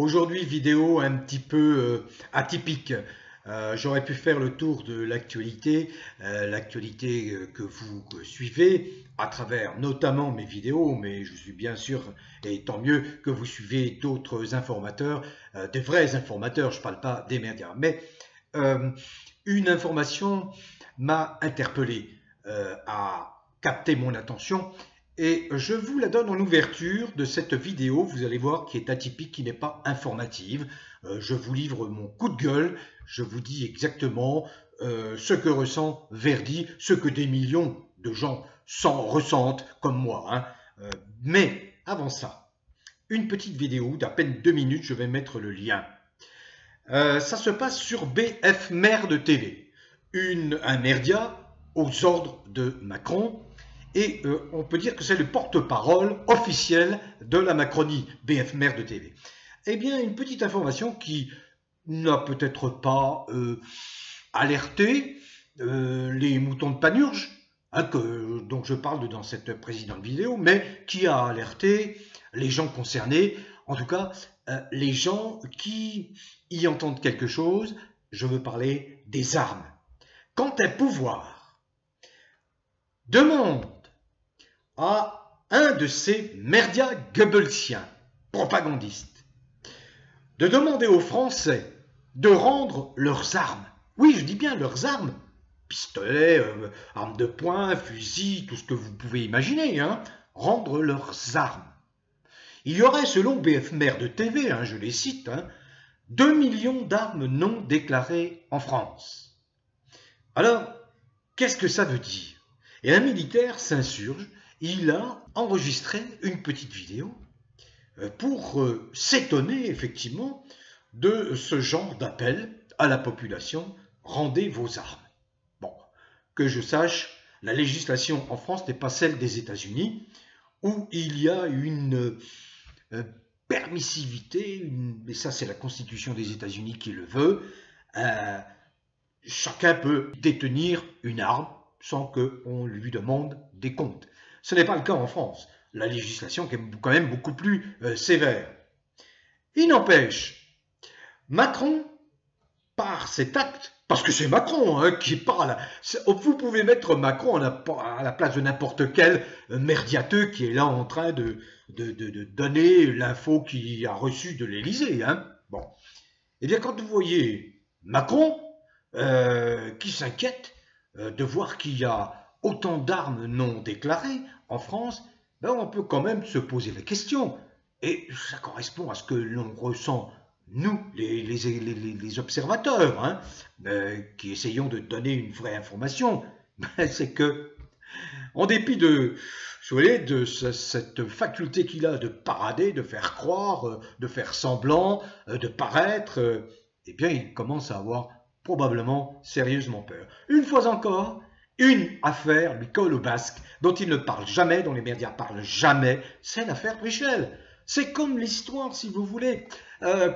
Aujourd'hui, vidéo un petit peu atypique. J'aurais pu faire le tour de l'actualité, que vous suivez à travers notamment mes vidéos, mais je suis bien sûr, et tant mieux, que vous suivez d'autres informateurs, des vrais informateurs, je ne parle pas des médias. Mais une information m'a interpellé, a capté mon attention, et je vous la donne en ouverture de cette vidéo. Vous allez voir, qui est atypique, qui n'est pas informative. Je vous livre mon coup de gueule, je vous dis exactement ce que ressent Verdi, ce que des millions de gens ressentent comme moi, hein. Mais avant ça, une petite vidéo d'à peine 2 minutes, je vais mettre le lien. Ça se passe sur BF Merde TV, un média aux ordres de Macron. Et on peut dire que c'est le porte-parole officiel de la Macronie, BF Merde TV. Eh bien, une petite information qui n'a peut-être pas alerté les moutons de Panurge, hein, dont je parle dans cette précédente vidéo, mais qui a alerté les gens concernés, en tout cas les gens qui y entendent quelque chose. Je veux parler des armes. Quand un pouvoir demande à un de ces merdias goebbelsiens, propagandistes, de demander aux Français de rendre leurs armes. Oui, je dis bien leurs armes. Pistolets, armes de poing, fusils, tout ce que vous pouvez imaginer, hein, rendre leurs armes. Il y aurait, selon BF Merde TV, hein, je les cite, hein, 2 millions d'armes non déclarées en France. Alors, qu'est-ce que ça veut dire? Et un militaire s'insurge. Il a enregistré une petite vidéo pour s'étonner effectivement de ce genre d'appel à la population « rendez vos armes ». Bon, que je sache, la législation en France n'est pas celle des États-Unis, où il y a une permissivité, et ça c'est la Constitution des États-Unis qui le veut, chacun peut détenir une arme sans qu'on lui demande des comptes. Ce n'est pas le cas en France. La législation est quand même beaucoup plus sévère. Il n'empêche, Macron, par cet acte, parce que c'est Macron hein, qui parle, vous pouvez mettre Macron à la place de n'importe quel merdiateux qui est là en train de donner l'info qu'il a reçue de l'Élysée. Hein. Bon. Eh bien, quand vous voyez Macron qui s'inquiète de voir qu'il y a autant d'armes non déclarées en France, ben on peut quand même se poser la question. Et ça correspond à ce que l'on ressent, nous, les observateurs, hein, qui essayons de donner une vraie information. C'est que, en dépit de cette faculté qu'il a de parader, de faire croire, de faire semblant, de paraître, eh bien, il commence à avoir probablement sérieusement peur. Une fois encore, une affaire lui colle au basque, dont il ne parle jamais, dont les médias parlent jamais, c'est l'affaire Brichel. C'est comme l'histoire, si vous voulez,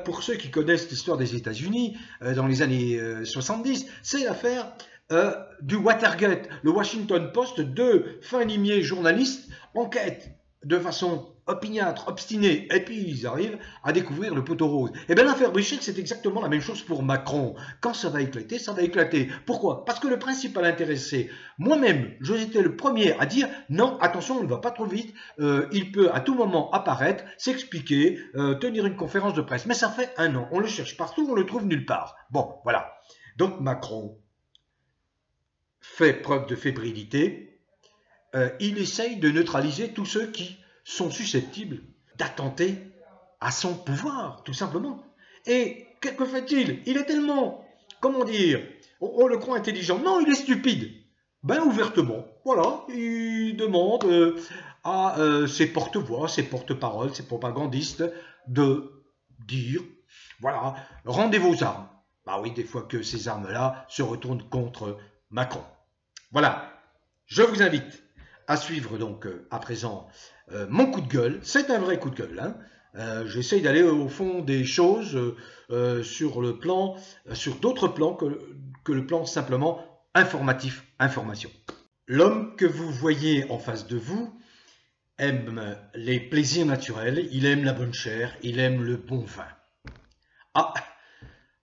pour ceux qui connaissent l'histoire des États-Unis dans les années 70, c'est l'affaire du Watergate. Le Washington Post, deux fins limiers journalistes enquêtent de façon opiniâtre, obstinée, et puis ils arrivent à découvrir le poteau rose. Et bien l'affaire Brichel, c'est exactement la même chose pour Macron. Quand ça va éclater, ça va éclater. Pourquoi? Parce que le principal intéressé, moi-même, j'étais le premier à dire non, attention, on ne va pas trop vite, il peut à tout moment apparaître, s'expliquer, tenir une conférence de presse. Mais ça fait 1 an, on le cherche partout, on le trouve nulle part. Bon, voilà. Donc Macron fait preuve de fébrilité, il essaye de neutraliser tous ceux qui sont susceptibles d'attenter à son pouvoir, tout simplement. Et que fait-il? Il est tellement, comment dire, on le croit intelligent. Non, il est stupide. Ben ouvertement, voilà, il demande à ses porte-voix, ses porte-paroles, ses propagandistes de dire, voilà, rendez vos armes. Bah oui, des fois que ces armes-là se retournent contre Macron. Voilà, je vous invite à suivre donc à présent mon coup de gueule. C'est un vrai coup de gueule. Hein. J'essaye d'aller au fond des choses sur d'autres plans que le plan simplement informatif, information. L'homme que vous voyez en face de vous aime les plaisirs naturels, il aime la bonne chair, il aime le bon vin. Ah,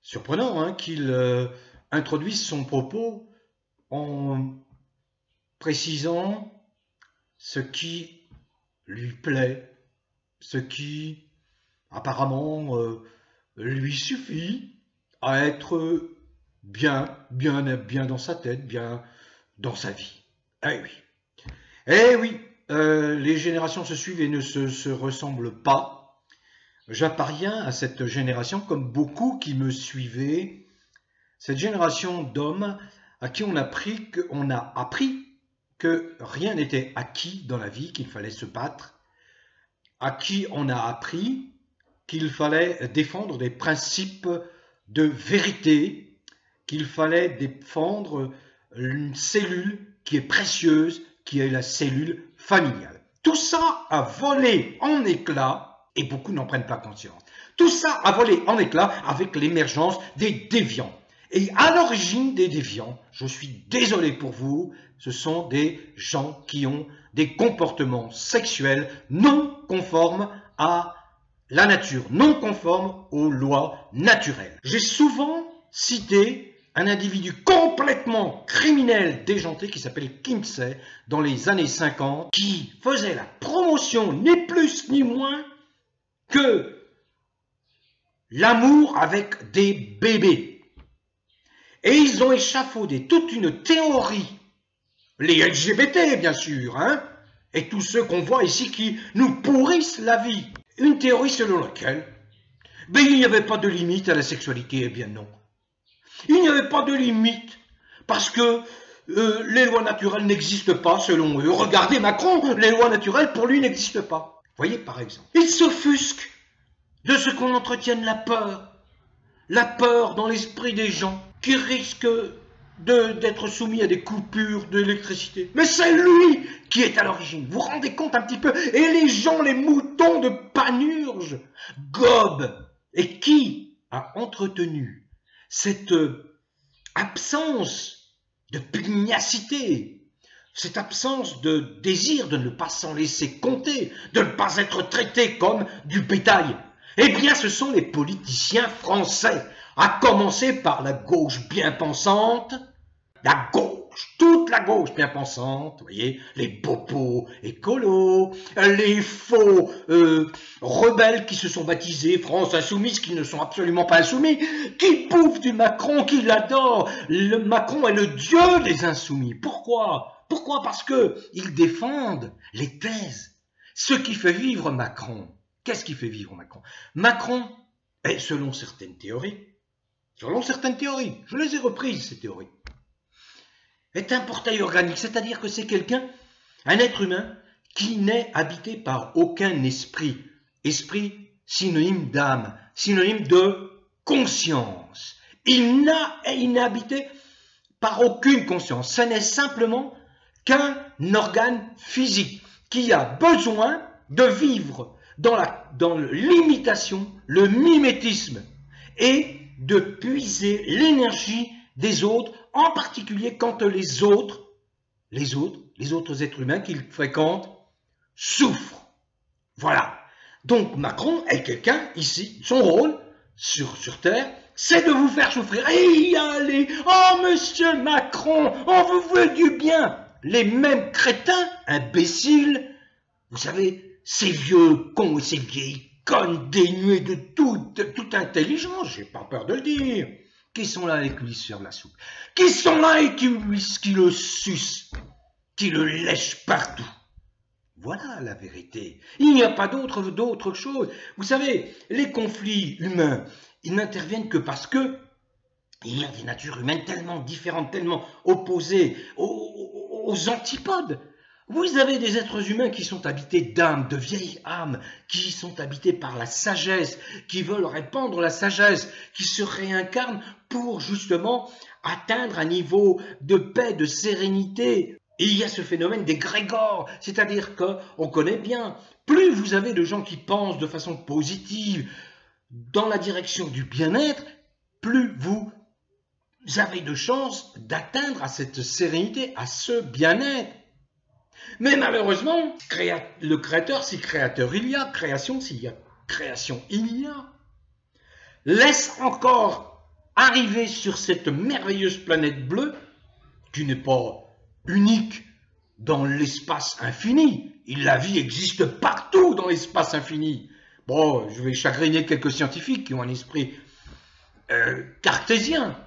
surprenant hein, qu'il introduise son propos en précisant ce qui lui plaît, ce qui apparemment lui suffit à être bien dans sa tête, bien dans sa vie. Eh oui, les générations se suivent et ne se ressemblent pas. J'appartiens à cette génération comme beaucoup qui me suivaient, cette génération d'hommes à qui on a appris que rien n'était acquis dans la vie, qu'il fallait se battre, à qui on a appris qu'il fallait défendre des principes de vérité, qu'il fallait défendre une cellule qui est précieuse, qui est la cellule familiale. Tout ça a volé en éclats et beaucoup n'en prennent pas conscience. Tout ça a volé en éclats avec l'émergence des déviants. Et à l'origine des déviants, je suis désolé pour vous, ce sont des gens qui ont des comportements sexuels non conformes à la nature, non conformes aux lois naturelles. J'ai souvent cité un individu complètement criminel déjanté qui s'appelle Kinsey dans les années 50, qui faisait la promotion ni plus ni moins que l'amour avec des bébés. Et ils ont échafaudé toute une théorie, les LGBT bien sûr, hein, et tous ceux qu'on voit ici qui nous pourrissent la vie. Une théorie selon laquelle il n'y avait pas de limite à la sexualité. Eh bien non. Il n'y avait pas de limite parce que les lois naturelles n'existent pas selon eux. Regardez Macron, les lois naturelles pour lui n'existent pas. Voyez par exemple. Il s'offusque de ce qu'on entretienne la peur dans l'esprit des gens qui risquent d'être soumis à des coupures d'électricité. Mais c'est lui qui est à l'origine. Vous vous rendez compte un petit peu? Et les gens, les moutons de Panurge, gobent. Et qui a entretenu cette absence de pugnacité, cette absence de désir de ne pas s'en laisser compter, de ne pas être traité comme du bétail? Eh bien, ce sont les politiciens français, à commencer par la gauche bien pensante, la gauche, toute la gauche bien pensante, vous voyez, les bobos écolos, les faux rebelles qui se sont baptisés France Insoumise, qui ne sont absolument pas insoumis, qui bouffent du Macron, qui l'adorent. Le Macron est le dieu des insoumis. Pourquoi? Pourquoi? Parce qu'ils défendent les thèses. Ce qui fait vivre Macron. Qu'est-ce qui fait vivre Macron? Macron est, selon certaines théories, je les ai reprises ces théories, est un portail organique, c'est-à-dire que c'est quelqu'un, un être humain, qui n'est habité par aucun esprit. Esprit synonyme d'âme, synonyme de conscience. Il n'est habité par aucune conscience. Ce n'est simplement qu'un organe physique qui a besoin de vivre dans l'imitation, le mimétisme, et de puiser l'énergie des autres, en particulier quand les autres êtres humains qu'il fréquente souffrent. Voilà. Donc Macron est quelqu'un ici, son rôle sur Terre, c'est de vous faire souffrir. Et allez, oh monsieur Macron, on vous veut du bien. Les mêmes crétins, imbéciles, vous savez, ces vieux cons et ces vieilles connes dénuées de toute intelligence, j'ai pas peur de le dire, qui sont là et qui lui servent la soupe, qui sont là et qui le sucent, qui le lèchent partout. Voilà la vérité. Il n'y a pas d'autre chose. Vous savez, les conflits humains, ils n'interviennent que parce que il y a des natures humaines tellement différentes, tellement opposées, aux antipodes. Vous avez des êtres humains qui sont habités d'âmes, de vieilles âmes, qui sont habités par la sagesse, qui veulent répandre la sagesse, qui se réincarnent pour justement atteindre un niveau de paix, de sérénité. Et il y a ce phénomène des grégores, c'est-à-dire qu'on connaît bien, plus vous avez de gens qui pensent de façon positive dans la direction du bien-être, plus vous avez de chances d'atteindre à cette sérénité, à ce bien-être. Mais malheureusement, le créateur, si créateur il y a, création, s'il y a création il y a. laisse encore arriver sur cette merveilleuse planète bleue, qui n'est pas unique dans l'espace infini. La vie existe partout dans l'espace infini. Bon, je vais chagriner quelques scientifiques qui ont un esprit cartésien,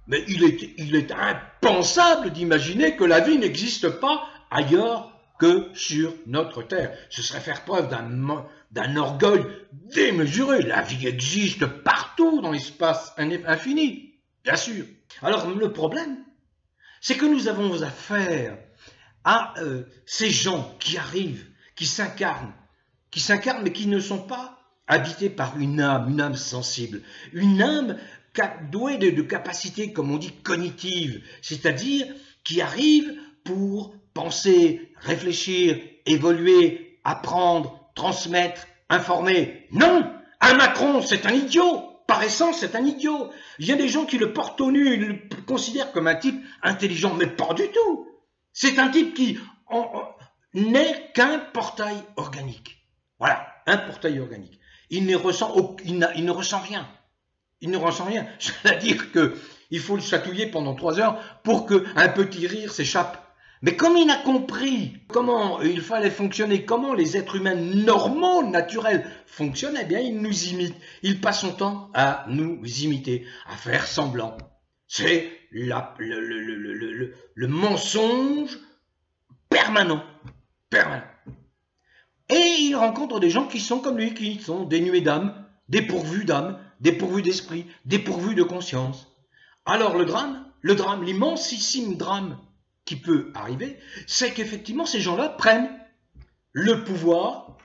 mais il est impensable d'imaginer que la vie n'existe pas ailleurs que sur notre Terre. Ce serait faire preuve d'un orgueil démesuré. La vie existe partout dans l'espace infini, bien sûr. Alors le problème, c'est que nous avons affaire à ces gens qui arrivent, qui s'incarnent mais qui ne sont pas habités par une âme sensible, une âme douée de capacités, comme on dit, cognitives, c'est-à-dire qui arrive pour penser, réfléchir, évoluer, apprendre, transmettre, informer. Non, un Macron, c'est un idiot. Par essence, c'est un idiot. Il y a des gens qui le portent au nu, le considèrent comme un type intelligent, mais pas du tout. C'est un type qui n'est qu'un portail organique. Voilà, un portail organique. Il ne ressent rien. Il ne ressent rien. C'est-à-dire qu'il faut le chatouiller pendant 3 heures pour qu'un petit rire s'échappe. Mais comme il a compris comment il fallait fonctionner, comment les êtres humains normaux, naturels fonctionnent, eh bien il nous imite. Il passe son temps à nous imiter, à faire semblant. C'est le mensonge permanent. Et il rencontre des gens qui sont comme lui, qui sont dénués d'âme, dépourvus d'esprit, dépourvus de conscience. Alors le drame, l'immensissime drame qui peut arriver, c'est qu'effectivement ces gens-là prennent le pouvoir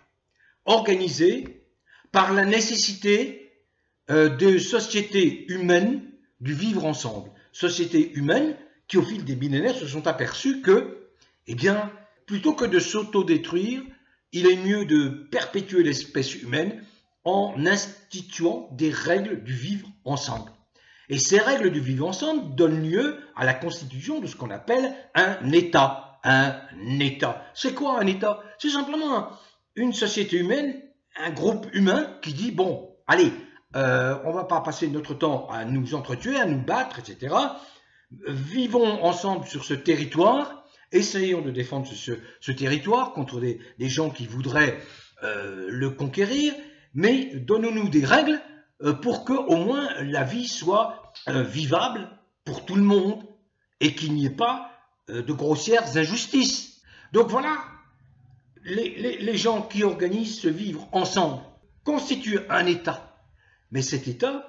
organisé par la nécessité de sociétés humaines, du vivre ensemble. Sociétés humaines qui au fil des millénaires se sont aperçues que, eh bien, plutôt que de s'autodétruire, il est mieux de perpétuer l'espèce humaine en instituant des règles du vivre ensemble. Et ces règles du vivre ensemble donnent lieu à la constitution de ce qu'on appelle un État. Un État. C'est quoi un État? C'est simplement une société humaine, un groupe humain qui dit, bon, allez, on ne va pas passer notre temps à nous entretuer, à nous battre, etc. Vivons ensemble sur ce territoire, essayons de défendre ce territoire contre des gens qui voudraient le conquérir, mais donnons-nous des règles pour que au moins la vie soit vivable pour tout le monde et qu'il n'y ait pas de grossières injustices. Donc voilà, les gens qui organisent ce vivre ensemble constituent un État. Mais cet État,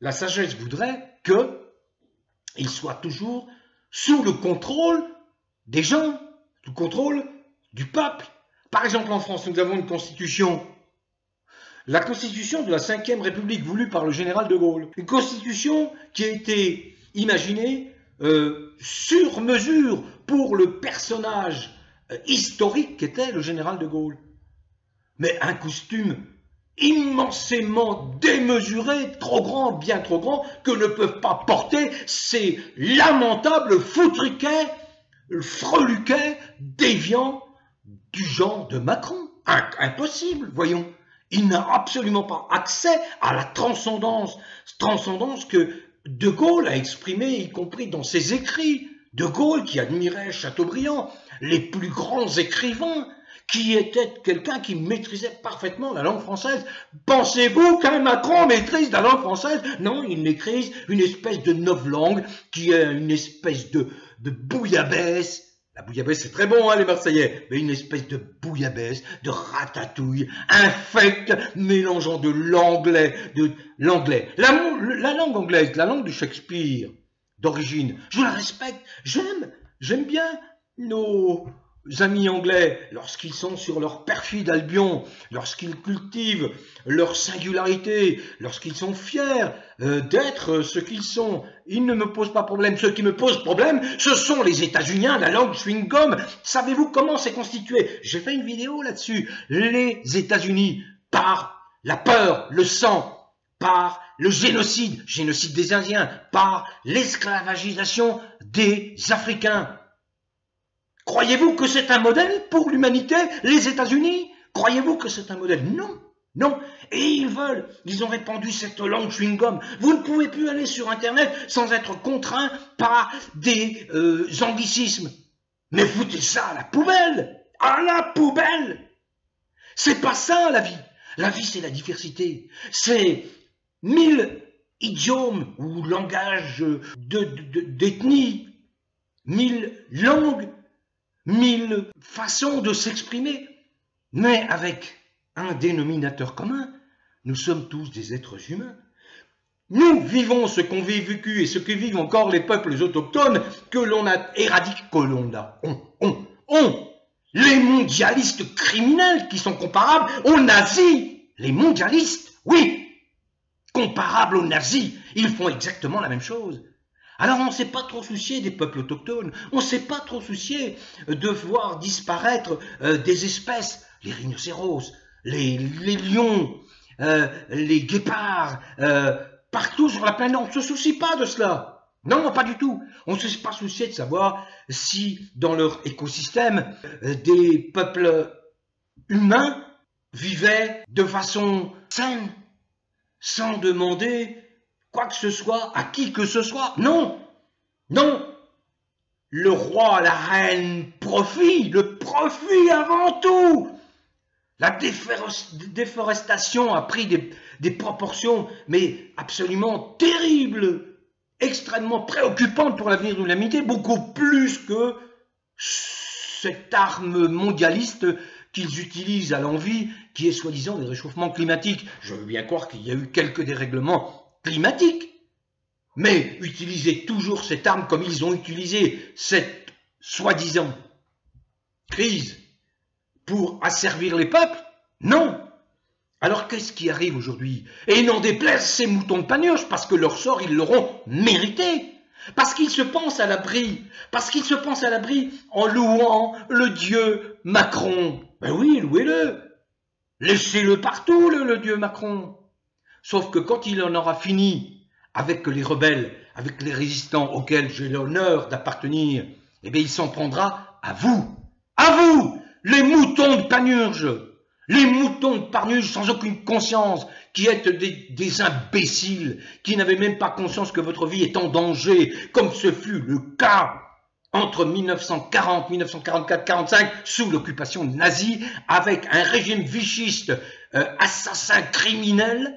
la sagesse voudrait qu'il soit toujours sous le contrôle des gens, sous le contrôle du peuple. Par exemple, en France, nous avons une constitution. La constitution de la Ve République voulue par le général de Gaulle. Une constitution qui a été imaginée sur mesure pour le personnage historique qu'était le général de Gaulle. Mais un costume immensément démesuré, trop grand, bien trop grand, que ne peuvent pas porter ces lamentables foutriquets, freluquets, déviants du genre de Macron. Impossible, voyons. Il n'a absolument pas accès à la transcendance que De Gaulle a exprimée, y compris dans ses écrits. De Gaulle qui admirait Chateaubriand, les plus grands écrivains, qui était quelqu'un qui maîtrisait parfaitement la langue française. Pensez-vous qu'un Macron maîtrise la langue française? Non, il maîtrise une espèce de novlangue qui est une espèce de bouillabaisse. La bouillabaisse, c'est très bon, hein, les Marseillais, mais une espèce de bouillabaisse, de ratatouille, infecte, mélangeant de l'anglais, la langue anglaise, la langue de Shakespeare, d'origine. Je la respecte, j'aime bien nos amis anglais, lorsqu'ils sont sur leur perfide Albion, lorsqu'ils cultivent leur singularité, lorsqu'ils sont fiers d'être ce qu'ils sont, ils ne me posent pas problème. Ce qui me pose problème, ce sont les États-Uniens, la langue chewing-gum. Savez-vous comment c'est constitué? J'ai fait une vidéo là-dessus. Les États-Unis, par la peur, le sang, par le génocide des Indiens, par l'esclavagisation des Africains. Croyez-vous que c'est un modèle pour l'humanité, les États-Unis? Croyez-vous que c'est un modèle? Non. Non. Et ils ont répandu cette langue chewing-gum. Vous ne pouvez plus aller sur Internet sans être contraint par des anglicismes. Mais foutez ça à la poubelle! À la poubelle! C'est pas ça la vie. La vie, c'est la diversité. C'est 1000 idiomes ou langages d'ethnie, 1000 langues, 1000 façons de s'exprimer, mais avec un dénominateur commun. Nous sommes tous des êtres humains. Nous vivons ce qu'ont vécu et ce que vivent encore les peuples autochtones que l'on a éradiqués, les mondialistes criminels qui sont comparables aux nazis. Les mondialistes, oui, comparables aux nazis. Ils font exactement la même chose. Alors on ne s'est pas trop soucié des peuples autochtones, on ne s'est pas trop soucié de voir disparaître des espèces, les rhinocéros, les lions, les guépards, partout sur la planète. On ne se soucie pas de cela. Non, pas du tout. On ne s'est pas soucié de savoir si dans leur écosystème, des peuples humains vivaient de façon saine, sans demander quoi que ce soit à qui que ce soit. Non, non. Le roi, la reine, le profit avant tout. La déforestation a pris des proportions, mais absolument terribles, extrêmement préoccupante pour l'avenir de l'humanité, beaucoup plus que cette arme mondialiste qu'ils utilisent à l'envi, qui est soi-disant le réchauffement climatique. Je veux bien croire qu'il y a eu quelques dérèglements climatiques, mais utiliser toujours cette arme comme ils ont utilisé cette soi-disant crise pour asservir les peuples, non. Alors qu'est-ce qui arrive aujourd'hui? Et n'en déplaise ces moutons de Panurge, parce que leur sort, ils l'auront mérité. Parce qu'ils se pensent à l'abri. Parce qu'ils se pensent à l'abri en louant le dieu Macron. Ben oui, louez-le. Laissez-le partout, le dieu Macron. Sauf que quand il en aura fini avec les rebelles, avec les résistants auxquels j'ai l'honneur d'appartenir, eh bien il s'en prendra à vous. À vous, les moutons de Panurge. Les moutons de Panurge sans aucune conscience, qui êtes des imbéciles, qui n'avaient même pas conscience que votre vie est en danger, comme ce fut le cas entre 1940, 1944, 1945, sous l'occupation nazie, avec un régime vichiste, assassin criminel,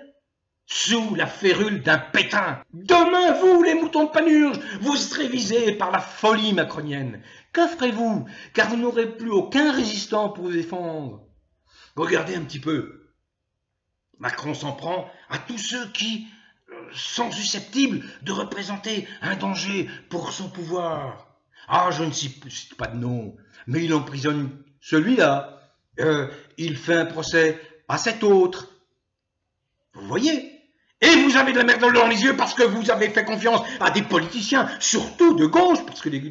sous la férule d'un Pétain. Demain, vous, les moutons de Panurge, vous serez visés par la folie macronienne. Que ferez-vous? Car vous n'aurez plus aucun résistant pour vous défendre. Regardez un petit peu. Macron s'en prend à tous ceux qui sont susceptibles de représenter un danger pour son pouvoir. Ah, je ne cite pas de nom, mais il emprisonne celui-là. Il fait un procès à cet autre. Vous voyez? Et vous avez de la merde dans les yeux parce que vous avez fait confiance à des politiciens, surtout de gauche, parce que les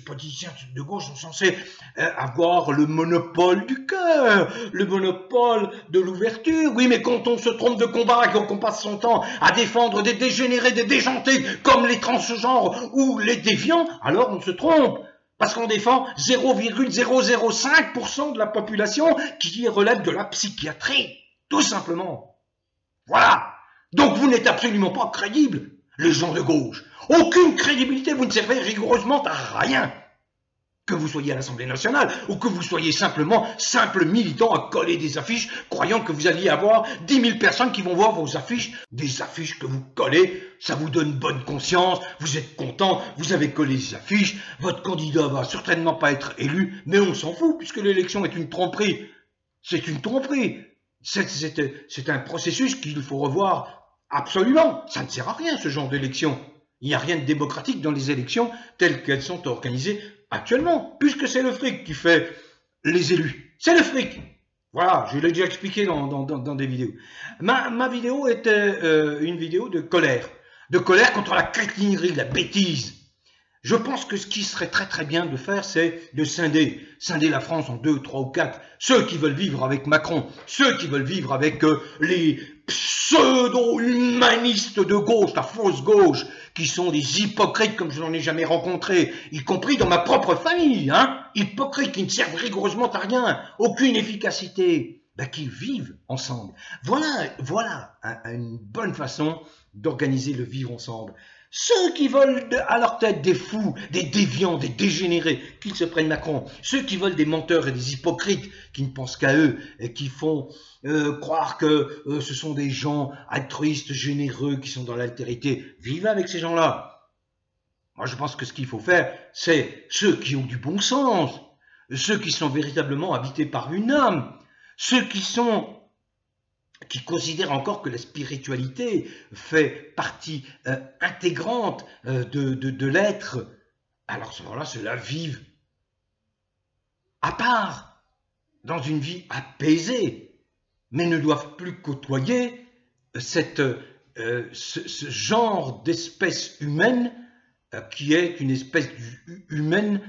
politiciens de gauche sont censés avoir le monopole du cœur, le monopole de l'ouverture. Oui, mais quand on se trompe de combat et qu'on passe son temps à défendre des dégénérés, des déjantés, comme les transgenres ou les déviants, alors on se trompe. Parce qu'on défend 0,005% de la population qui relève de la psychiatrie, tout simplement. Voilà. Donc vous n'êtes absolument pas crédibles, les gens de gauche. Aucune crédibilité, vous ne servez rigoureusement à rien. Que vous soyez à l'Assemblée nationale ou que vous soyez simplement simple militant à coller des affiches, croyant que vous alliez avoir 10 000 personnes qui vont voir vos affiches. Des affiches que vous collez, ça vous donne bonne conscience, vous êtes content, vous avez collé des affiches, votre candidat va certainement pas être élu, mais on s'en fout puisque l'élection est une tromperie. C'est une tromperie. C'est un processus qu'il faut revoir. Absolument, ça ne sert à rien ce genre d'élection. Il n'y a rien de démocratique dans les élections telles qu'elles sont organisées actuellement, puisque c'est le fric qui fait les élus. C'est le fric. Voilà, je l'ai déjà expliqué dans des vidéos. Ma vidéo était une vidéo de colère contre la crétinerie, la bêtise. Je pense que ce qui serait très très bien de faire, c'est de scinder la France en 2, 3 ou 4. Ceux qui veulent vivre avec Macron, ceux qui veulent vivre avec les pseudo-humanistes de gauche, la fausse gauche, qui sont des hypocrites comme je n'en ai jamais rencontré, y compris dans ma propre famille, hein, hypocrites qui ne servent rigoureusement à rien, aucune efficacité. qu'ils vivent ensemble. Voilà une bonne façon d'organiser le vivre ensemble. Ceux qui veulent à leur tête des fous, des déviants, des dégénérés, qu'ils se prennent Macron, ceux qui veulent des menteurs et des hypocrites qui ne pensent qu'à eux et qui font croire que ce sont des gens altruistes, généreux, qui sont dans l'altérité, vivez avec ces gens-là. Moi, je pense que ce qu'il faut faire, c'est ceux qui ont du bon sens, ceux qui sont véritablement habités par une âme, ceux qui considèrent encore que la spiritualité fait partie intégrante de l'être. Alors à ce moment-là, ceux-là vivent à part, dans une vie apaisée, mais ne doivent plus côtoyer ce genre d'espèce humaine qui est une espèce humaine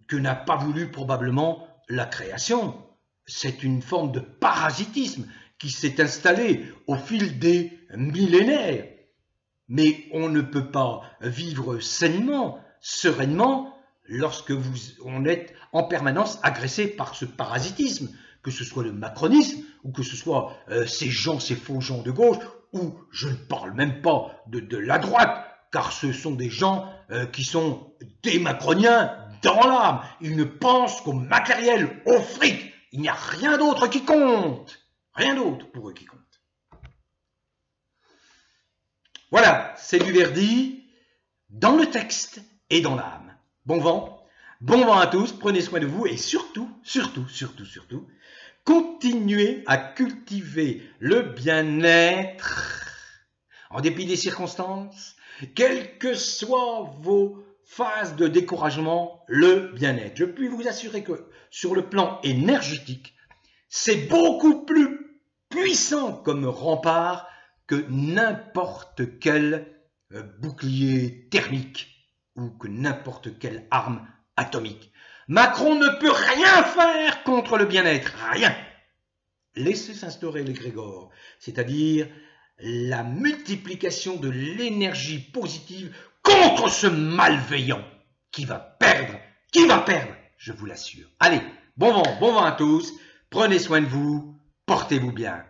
que n'a pas voulu probablement la création. C'est une forme de parasitisme qui s'est installée au fil des millénaires. Mais on ne peut pas vivre sainement, sereinement, lorsque on est en permanence agressé par ce parasitisme, que ce soit le macronisme, ou que ce soit ces faux gens de gauche, ou je ne parle même pas de la droite, car ce sont des gens qui sont des macroniens dans l'âme. Ils ne pensent qu'au matériel, au fric. Il n'y a rien d'autre qui compte. Rien d'autre pour eux qui compte. Voilà, c'est du Verdi dans le texte et dans l'âme. Bon vent à tous, prenez soin de vous et surtout, continuez à cultiver le bien-être en dépit des circonstances, quelles que soient vos phases de découragement, le bien-être. Je puis vous assurer que sur le plan énergétique, c'est beaucoup plus puissant comme rempart que n'importe quel bouclier thermique ou que n'importe quelle arme atomique. Macron ne peut rien faire contre le bien-être, rien. Laissez s'instaurer l'égrégore, c'est-à-dire la multiplication de l'énergie positive contre ce malveillant qui va perdre, je vous l'assure. Allez, bon vent à tous, prenez soin de vous, portez-vous bien.